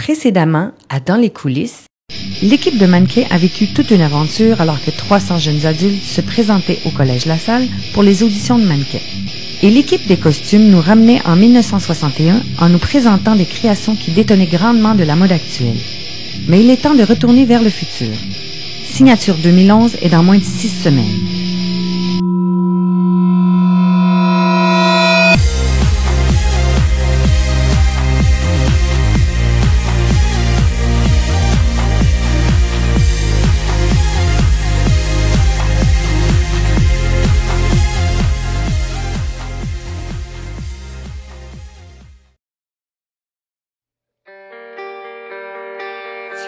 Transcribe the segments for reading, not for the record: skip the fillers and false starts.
Précédemment, à Dans les coulisses, l'équipe de mannequins a vécu toute une aventure alors que 300 jeunes adultes se présentaient au Collège La Salle pour les auditions de mannequins. Et l'équipe des costumes nous ramenait en 1961 en nous présentant des créations qui détonnaient grandement de la mode actuelle. Mais il est temps de retourner vers le futur. Signature 2011 est dans moins de 6 semaines.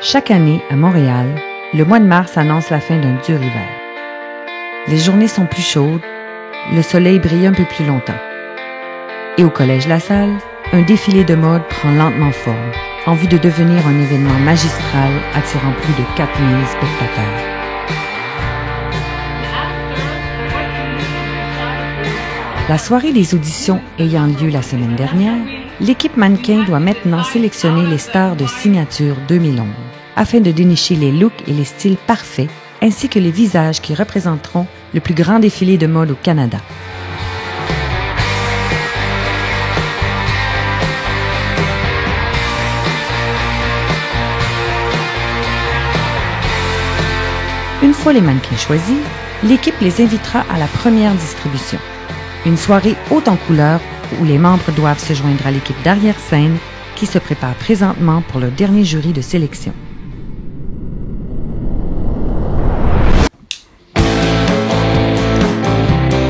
Chaque année, à Montréal, le mois de mars annonce la fin d'un dur hiver. Les journées sont plus chaudes, le soleil brille un peu plus longtemps. Et au Collège La Salle, un défilé de mode prend lentement forme, en vue de devenir un événement magistral attirant plus de 4000 spectateurs. La soirée des auditions ayant lieu la semaine dernière, l'équipe mannequin doit maintenant sélectionner les stars de Signature 2011 afin de dénicher les looks et les styles parfaits ainsi que les visages qui représenteront le plus grand défilé de mode au Canada. Une fois les mannequins choisis, l'équipe les invitera à la première distribution. Une soirée haute en couleurs où les membres doivent se joindre à l'équipe d'arrière-scène qui se prépare présentement pour leur dernier jury de sélection.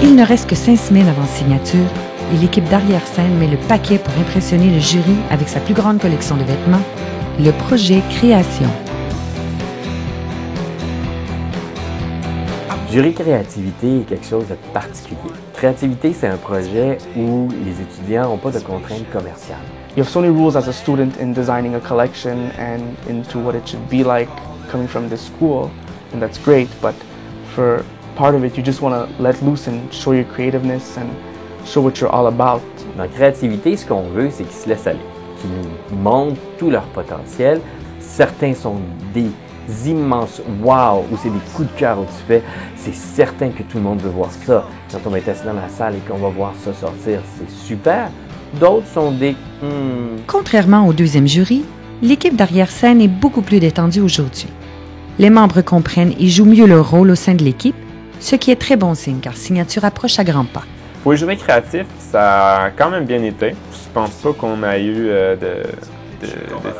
Il ne reste que 5 semaines avant signature et l'équipe d'arrière-scène met le paquet pour impressionner le jury avec sa plus grande collection de vêtements, le projet Création. Jury Créativité est quelque chose de particulier. Créativité, c'est un projet où les étudiants n'ont pas de contraintes commerciales. You have so many rules as a student in designing a collection and into what it should be like coming from this school, and that's great, but for part of it, you just want to let loose and show your creativeness and show what you're all about. Dans Créativité, ce qu'on veut, c'est qu'ils se laissent aller, qu'ils nous montrent tout leur potentiel. Certains sont des immenses wow, où c'est des coups de cœur où tu fais, c'est certain que tout le monde veut voir ça. Quand on va être assis dans la salle et qu'on va voir ça sortir, c'est super. D'autres sont des Contrairement au deuxième jury, l'équipe d'arrière-scène est beaucoup plus détendue aujourd'hui. Les membres comprennent et jouent mieux leur rôle au sein de l'équipe, ce qui est très bon signe car Signature approche à grands pas. Pour les jurys créatifs, ça a quand même bien été. Je pense pas qu'on a eu de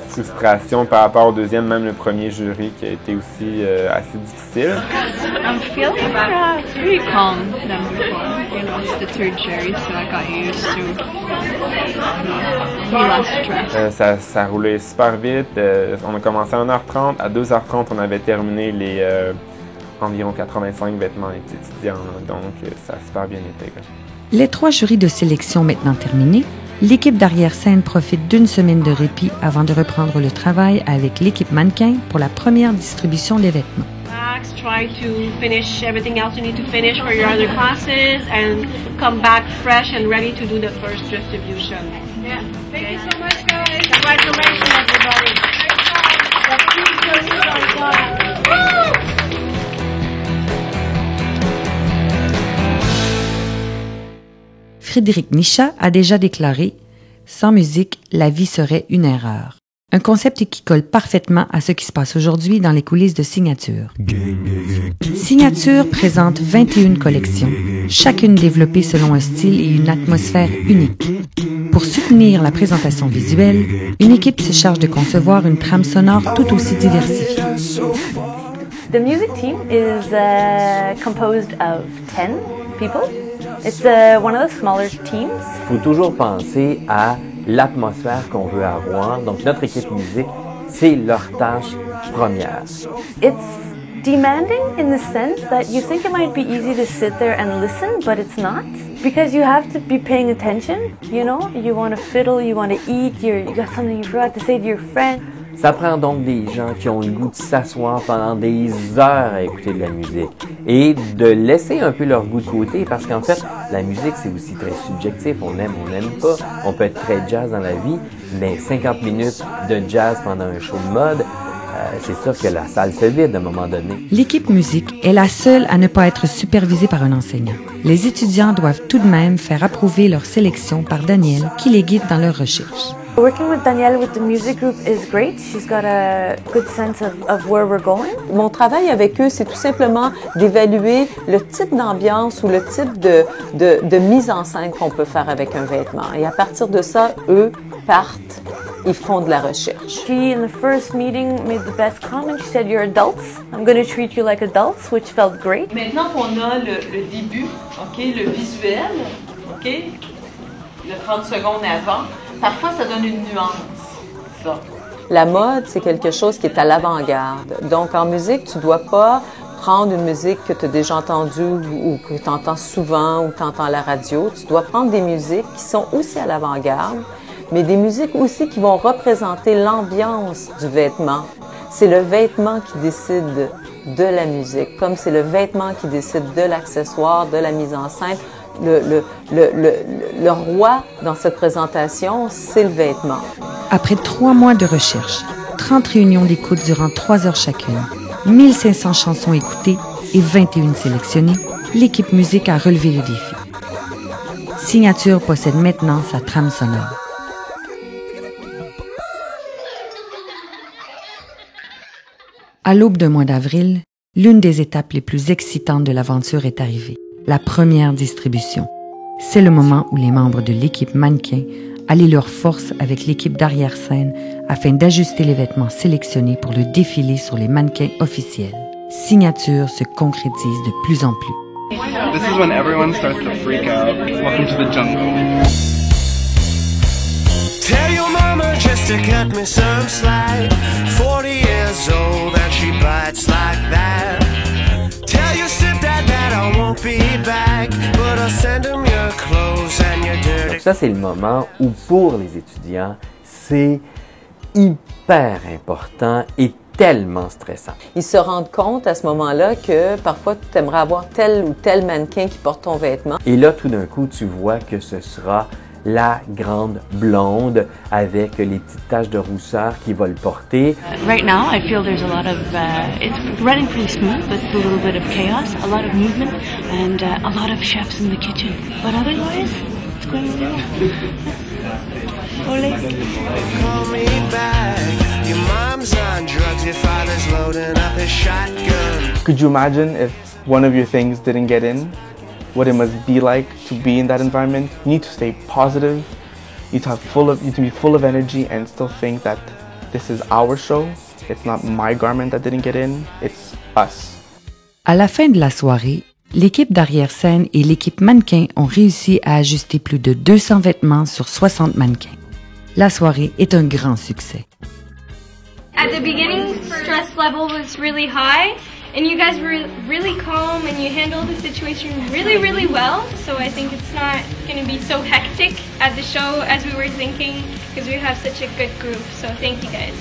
frustration par rapport au deuxième, même le premier jury qui a été aussi assez difficile. I'm feeling pretty calm than before. You know, it's the third jury, so I got used to be less stressed. Ça roulait super vite. On a commencé à 1h30. À 2h30, on avait terminé les environ 85 vêtements étudiants. Donc, ça a super bien été. Les 3 jurys de sélection maintenant terminés, l'équipe d'arrière-scène profite d'une semaine de répit avant de reprendre le travail avec l'équipe mannequin pour la première distribution des vêtements. Max, try to finish everything else you need to finish for your other classes and come back fresh and ready to do the first distribution. Yeah. Thank you so much, guys. Congratulations, everybody. Frédéric Nichat a déjà déclaré « Sans musique, la vie serait une erreur ». Un concept qui colle parfaitement à ce qui se passe aujourd'hui dans les coulisses de Signature. Signature présente 21 collections, chacune développée selon un style et une atmosphère unique. Pour soutenir la présentation visuelle, une équipe se charge de concevoir une trame sonore tout aussi diversifiée. The music team is composed of 10 people. It's one of the smaller teams. Il faut toujours penser à l'atmosphère qu'on veut avoir. Donc, notre équipe musique, c'est leur tâche première. It's demanding in the sense that you think it might be easy to sit there and listen, but it's not. Because you have to be paying attention, you know? You want to fiddle, you want to eat, you got something you forgot to say to your friend. Ça prend donc des gens qui ont le goût de s'asseoir pendant des heures à écouter de la musique et de laisser un peu leur goût de côté parce qu'en fait, la musique, c'est aussi très subjectif. On aime pas. On peut être très jazz dans la vie, mais 50 minutes de jazz pendant un show de mode, c'est sûr que la salle se vide à un moment donné. L'équipe musique est la seule à ne pas être supervisée par un enseignant. Les étudiants doivent tout de même faire approuver leur sélection par Danielle qui les guide dans leurs recherches. Working with Danielle with the music group is great. She's got a good sense of where we're going. Mon travail avec eux, c'est tout simplement d'évaluer le type d'ambiance ou le type de mise en scène qu'on peut faire avec un vêtement. Et à partir de ça, eux partent, ils font de la recherche. She, in the first meeting, made the best comment. She said, "You're adults. I'm going to treat you like adults," which felt great. Maintenant qu'on a le début, ok, le visuel, ok, le 30 secondes avant, parfois ça donne une nuance, ça. La mode, c'est quelque chose qui est à l'avant-garde. Donc en musique, tu dois pas prendre une musique que tu as déjà entendue ou que tu entends souvent ou que tu entends à la radio. Tu dois prendre des musiques qui sont aussi à l'avant-garde, mais des musiques aussi qui vont représenter l'ambiance du vêtement. C'est le vêtement qui décide de la musique, comme c'est le vêtement qui décide de l'accessoire, de la mise en scène. Le roi dans cette présentation, c'est le vêtement. Après 3 mois de recherche, 30 réunions d'écoute durant 3 heures chacune, 1500 chansons écoutées et 21 sélectionnées, l'équipe musique a relevé le défi. Signature possède maintenant sa trame sonore. À l'aube d'un mois d'avril, l'une des étapes les plus excitantes de l'aventure est arrivée, la première distribution. C'est le moment où les membres de l'équipe mannequin allient leurs forces avec l'équipe d'arrière-scène afin d'ajuster les vêtements sélectionnés pour le défilé sur les mannequins officiels. Signature se concrétise de plus en plus. This is when everyone starts to freak out. Welcome to the jungle. Tell your mama just to cut me some slack. 40 years old and she bites like that. Tell your stepdad that I won't be back, but I'll send him your clothes and your dirty. Donc ça, c'est le moment où pour les étudiants, c'est hyper important et tellement stressant. Ils se rendent compte à ce moment-là que parfois tu aimerais avoir tel ou tel mannequin qui porte ton vêtement. Et là, tout d'un coup, tu vois que ce sera la grande blonde avec les petites taches de rousseur qui va le porter. Right now, I feel there's a lot of, it's running pretty smooth, but it's a little bit of chaos, a lot of movement, and a lot of chefs in the kitchen. But otherwise, it's going really well. Ole. Call me back. Your mom's on drugs, your father's loading up his shotgun. Could you imagine if one of your things didn't get in? What it must be like to be in that environment. You need to stay positive. You need to be full of energy and still think that this is our show. It's not my garment that didn't get in. It's us. À la fin de la soirée, l'équipe d'arrière-scène et l'équipe mannequin ont réussi à ajuster plus de 200 vêtements sur 60 mannequins. La soirée est un grand succès. At the beginning, stress level was really high. And you guys were really calm and you handled the situation really, really well. So I think it's not going to be so hectic at the show as we were thinking because we have such a good group. So thank you guys.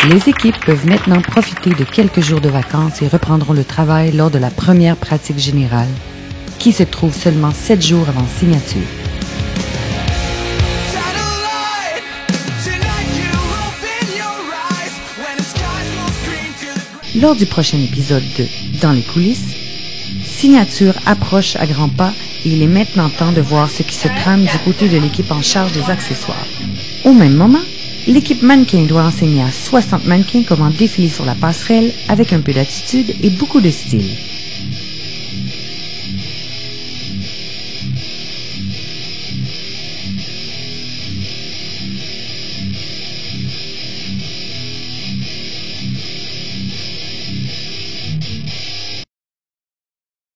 Les équipes peuvent maintenant profiter de quelques jours de vacances et reprendront le travail lors de la première pratique générale, qui se trouve seulement 7 jours avant signature. Lors du prochain épisode de Dans les coulisses, Signature approche à grands pas et il est maintenant temps de voir ce qui se trame du côté de l'équipe en charge des accessoires. Au même moment, l'équipe mannequin doit enseigner à 60 mannequins comment défiler sur la passerelle avec un peu d'attitude et beaucoup de style.